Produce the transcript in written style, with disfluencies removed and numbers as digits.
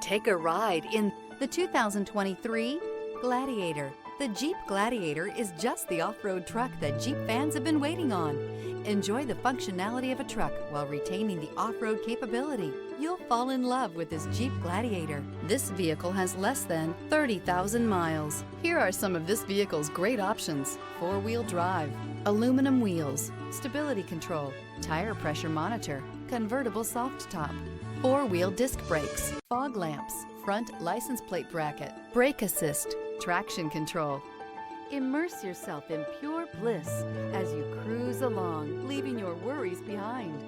Take a ride in the 2023 Gladiator. The Jeep Gladiator is just the off-road truck that Jeep fans have been waiting on. Enjoy the functionality of a truck while retaining the off-road capability. You'll fall in love with this Jeep Gladiator. This vehicle has less than 30,000 miles. Here are some of this vehicle's great options: four-wheel drive, aluminum wheels, stability control, tire pressure monitor, convertible soft top, four-wheel disc brakes, fog lamps, front license plate bracket, brake assist, traction control. Immerse yourself in pure bliss as you cruise along, leaving your worries behind.